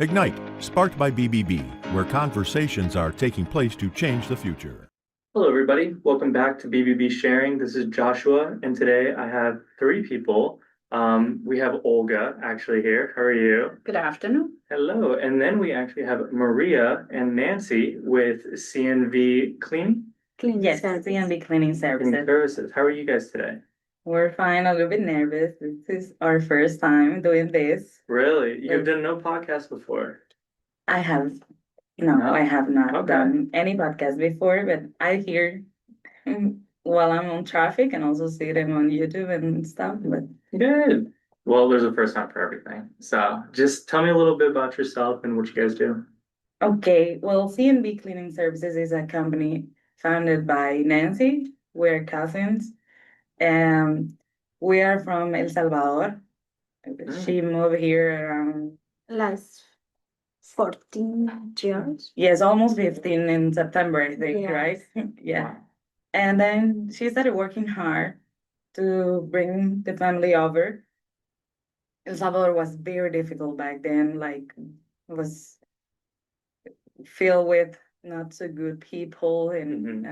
Ignite, sparked by BBB, where conversations are taking place to change the future. Hello, everybody. Welcome back to BBB Sharing. This is Joshua, and today I have three people. We have Olga actually here. How are you? Good afternoon. Hello. And then we actually have Maria and Nancy with CNV Cleaning Yes, services. CNB cleaning services. Services. How are you guys today? We're fine, a little bit nervous. This is our first time doing this. Really? You've done no podcast before? I have No? I have not Okay. done any podcast before, but I hear while I'm on traffic and also see them on YouTube and stuff. But Good. Well, there's a first time for everything. So just tell me a little bit about yourself and what you guys do. okay, well, CNB Cleaning Services is a company founded by Nancy. We're cousins, and we are from El Salvador. She moved here around Last 14 years. yes, almost 15 in September, I think, Yes. right? Yeah. Wow. And then she started working hard to bring the family over. El Salvador was very difficult back then, like it was filled with not so good people and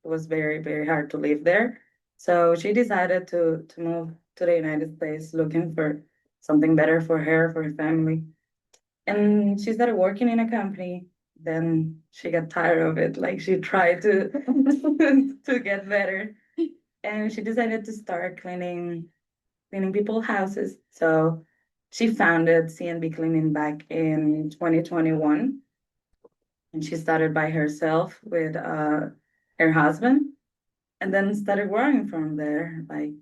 it was very, very hard to live there. So she decided to move to the United States looking for something better for her, for her family. And she started working in a company. Then she got tired of it. Like she tried to to get better, and she decided to start cleaning people's houses. So she founded CNB Cleaning back in 2021, and she started by herself with her husband, and then started growing from there. Like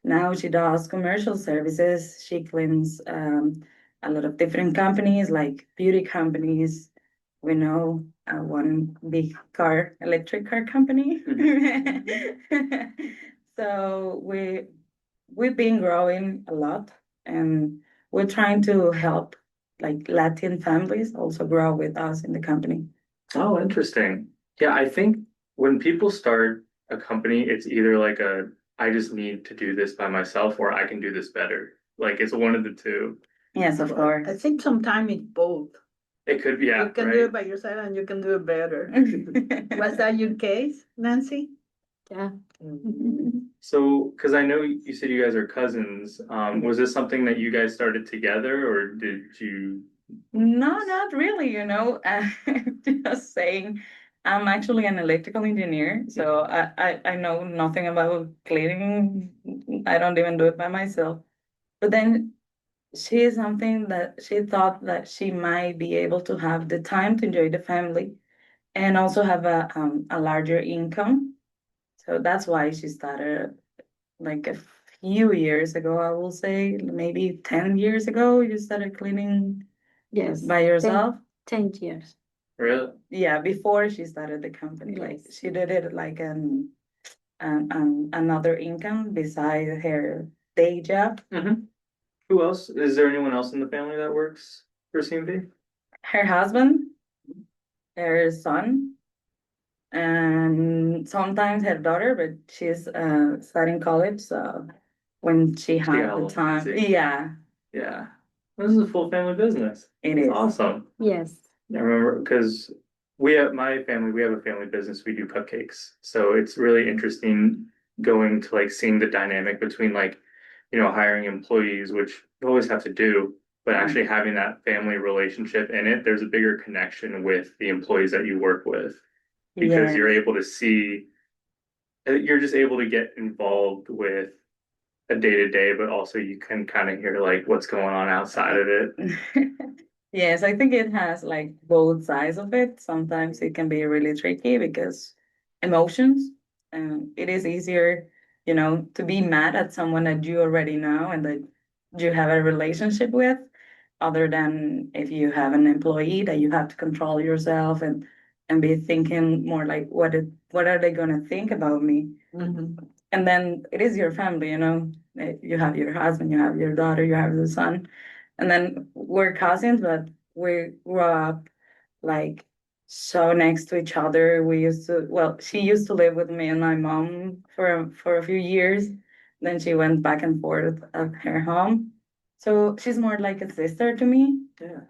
now she does commercial services. She cleans a lot of different companies, like beauty companies. We know one big electric car company. So we've been growing a lot, and we're trying to help like Latin families also grow with us in the company. Oh, interesting. Yeah, I think when people start a company, it's either like I just need to do this by myself or I can do this better. Like it's one of the two. Yes, of I course. think sometimes it's both. It could be, yeah, You can do it by yourself and you can do it better. Was that your case, Nancy? Yeah. So, because I know you said you guys are cousins, was this something that you guys started together or did you? No, not really, just saying, I'm actually an electrical engineer, so I know nothing about cleaning. I don't even do it by myself. But then she is something that she thought that she might be able to have the time to enjoy the family and also have a larger income. So that's why she started like a few years ago, I will say, maybe 10 years ago, you started cleaning Yes. by yourself. 10 years. Really? Yeah, before she started the company, like Yes. she did it like another income beside her day job. Who else? Is there anyone else in the family that works for CMV? Her husband, her son, and sometimes her daughter, but she's studying college, so when she got a has the little time, busy. yeah, Yeah. This is a full family business. it It's is. awesome. Yes. I remember because we have my family, we have a family business, we do cupcakes. So it's really interesting going to like seeing the dynamic between like, hiring employees, which you always have to do, but actually having that family relationship in it, there's a bigger connection with the employees that you work with because Yeah. you're able to see, you're just able to get involved with a day to day, but also you can kind of hear like what's going on outside of it. Yes, I think it has like both sides of it. Sometimes it can be really tricky because emotions, it is easier, to be mad at someone that you already know and that you have a relationship with, other than if you have an employee that you have to control yourself and be thinking more like what are they gonna think about me? And then it is your family, you have your husband, you have your daughter, you have the son, and then we're cousins, but we grew up like so next to each other. She used to live with me and my mom for a few years. Then she went back and forth at her home. So she's more like a sister to me. Yeah.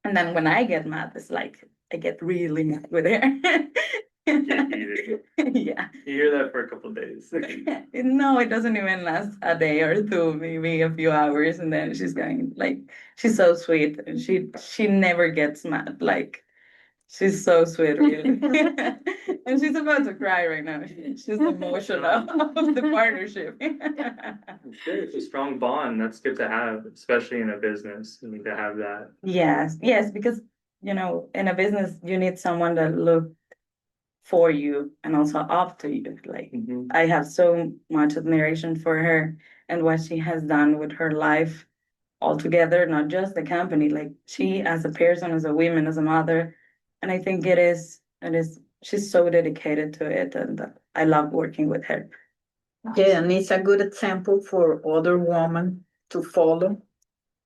And then when I get mad, it's like I get really mad with her. Get heated. Yeah. You hear that for a couple days. No, it doesn't even last a day or two, maybe a few hours, and then she's going like she's so sweet, and she never gets mad. Like she's so sweet, really. And she's about to cry right now. She's emotional of the partnership. It's good. It's a strong bond. That's good to have, especially in a business. You need to have that. Yes, yes, because in a business you need someone that look for you and also up to you. Like Mhm. I have so much admiration for her and what she has done with her life altogether, not just the company, like she as a person, as a woman, as a mother. And I think it is she's so dedicated to it, and I love working with her. Yeah, and it's a good example for other women to follow.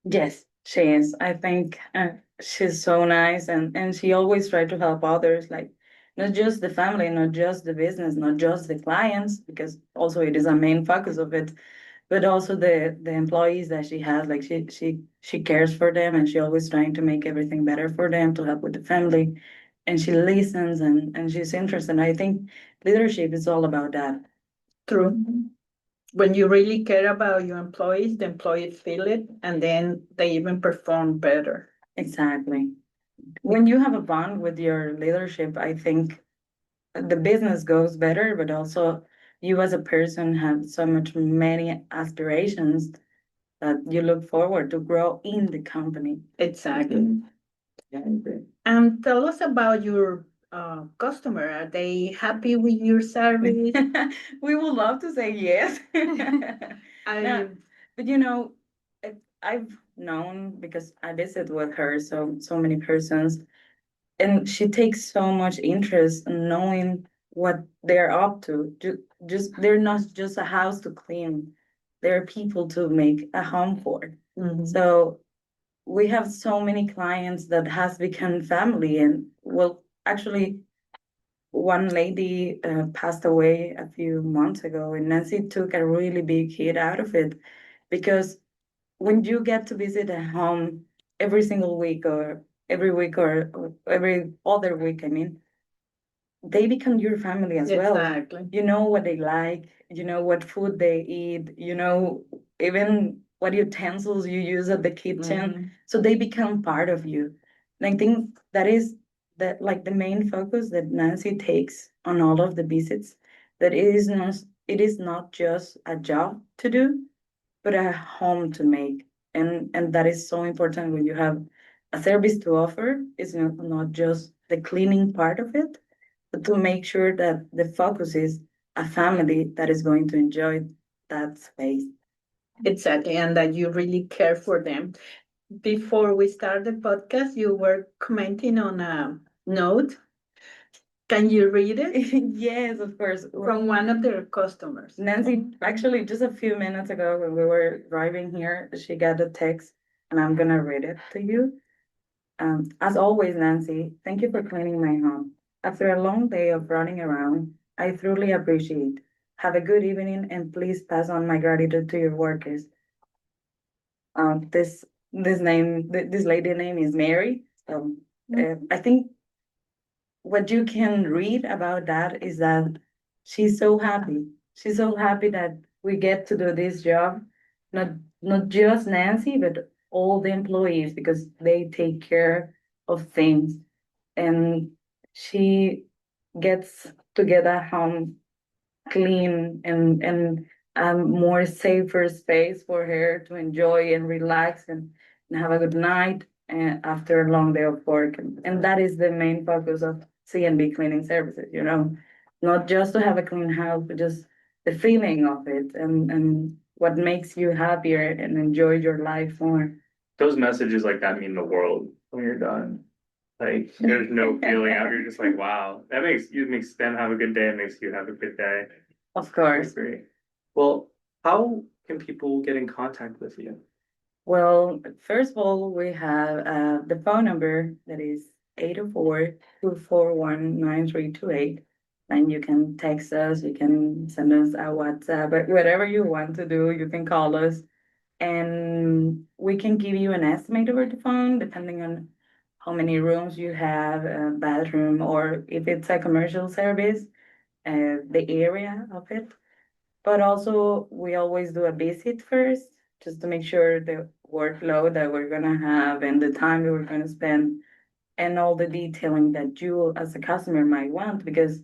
Yes, she is. I think she's so nice, and she always try to help others, like not just the family, not just the business, not just the clients, because also it is a main focus of it, but also the employees that she has. Like she cares for them, and she always trying to make everything better for them to help with the family, and she listens and she's interested. I think leadership is all about that. True. When you really care about your employees, the employees feel it, and then they even perform better. Exactly. When you have a bond with your leadership, I think the business goes better, but also you as a person have so much many aspirations that you look forward to grow in the company. Exactly. Yeah, I agree. And tell us about your customer. Are they happy with your service? We would love to say yes. I No, but I've known because I visit with her so many persons, and she takes so much interest in knowing what they're up to. Just they're not just a house to clean; they're people to make a home for. Mhm. So we have so many clients that has become family, and well, actually, one lady passed away a few months ago, and Nancy took a really big hit out of it because when you get to visit a home every single week or every week or every other week, I mean, they become your family as well. Exactly. You know what they like, you know what food they eat, even what utensils you use at the kitchen. Mhm. So they become part of you. And I think that is like the main focus that Nancy takes on all of the visits, that it is not just a job to do, but a home to make. And that is so important when you have a service to offer. It's not just the cleaning part of it, but to make sure that the focus is a family that is going to enjoy that space. Exactly, and that you really care for them. Before we start the podcast, you were commenting on a note. Can you read it? Yes, of course. From one of their customers. Nancy, actually, just a few minutes ago when we were driving here, she got a text, and I'm gonna read it to you. As always, Nancy, thank you for cleaning my home. After a long day of running around, I truly appreciate. Have a good evening, and please pass on my gratitude to your workers. This lady name is Mary. I think what you can read about that is that she's so happy. She's so happy that we get to do this job, not not just Nancy, but all the employees because they take care of things, and she gets to get a home clean and a more safer space for her to enjoy and relax and have a good night after a long day of work. And that is the main focus of CNB cleaning services, not just to have a clean house, but just the feeling of it and what makes you happier and enjoy your life more. Those messages like that mean the world when you're done. Like there's no feeling out. You're just like, wow, that makes them have a good day. It makes you have a good day. Of That's course. great. Well, how can people get in contact with you? Well, first of all, we have the phone number that is 804-241-9328. And you can text us, you can send us a WhatsApp, but whatever you want to do, you can call us. And we can give you an estimate over the phone depending on how many rooms you have, a bathroom, or if it's a commercial service, the area of it. But also, we always do a visit first, just to make sure the workload that we're gonna have and the time that we're gonna spend and all the detailing that you as a customer might want. Because,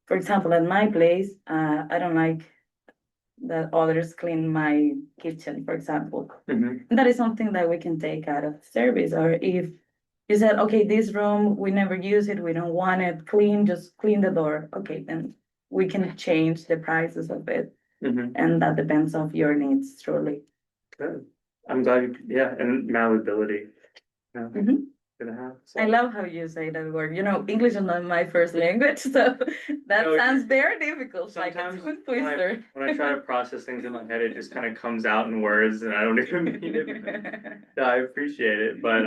for example, at my place, I don't like that others clean my kitchen, for example. Mhm. That is something that we can take out of service. Or if you said, okay, this room, we never use it, we don't want it clean, just clean the door. Okay, then we can change the prices of it. Mhm. And that depends on your needs, truly. Good. I'm glad yeah, and malleability. Yeah, Mhm. good to have. I love how you say that word. You know, English is not my first language, so that No, sounds very difficult, like a sometimes tongue when twister. I try to process things in my head, it just kind of comes out in words and I don't even mean it. So I appreciate it. But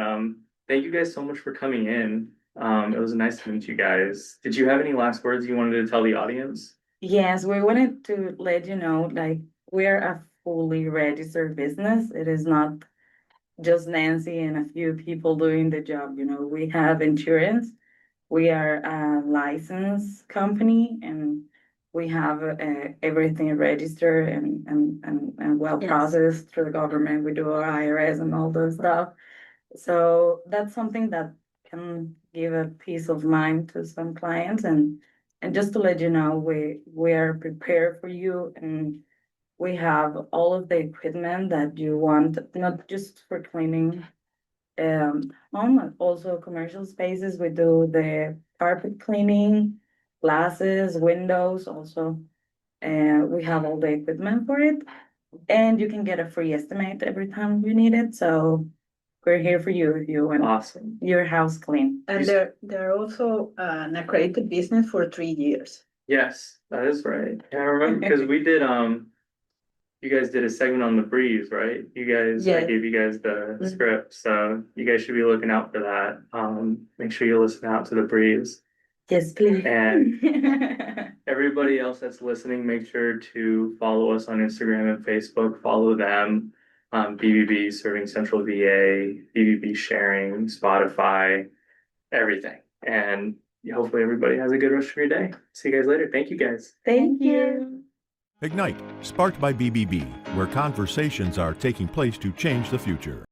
thank you guys so much for coming in. It was nice to meet you guys. Did you have any last words you wanted to tell the audience? Yes, we wanted to let you know, like, we're a fully registered business. It is not just Nancy and a few people doing the job. You know, we have insurance. We are a licensed company and we have everything registered and well Yes. processed through the government. We do our IRS and all those stuff. So that's something that can give a peace of mind to some clients. And just to let you know, we are prepared for you, and we have all of the equipment that you want, not just for cleaning home, also commercial spaces. We do the carpet cleaning, glasses, windows also. And we have all the equipment for it. And you can get a free estimate every time you need it. So we're here for you if you want Awesome. your house clean. And they're also an accredited business for 3 years. Yes, that is right. Yeah, I remember because we did you guys did a segment on the breeze, right? I Yes. gave you guys the Mhm. script, so you guys should be looking out for that. Make sure you listen out to the breeze. Yes, please. And everybody else that's listening, make sure to follow us on Instagram and Facebook. Follow them. BBB Serving Central VA, BBB Sharing, Spotify, everything. And hopefully everybody has a good rest of your day. See you guys later. Thank you guys. Thank you. Ignite, sparked by BBB, where conversations are taking place to change the future.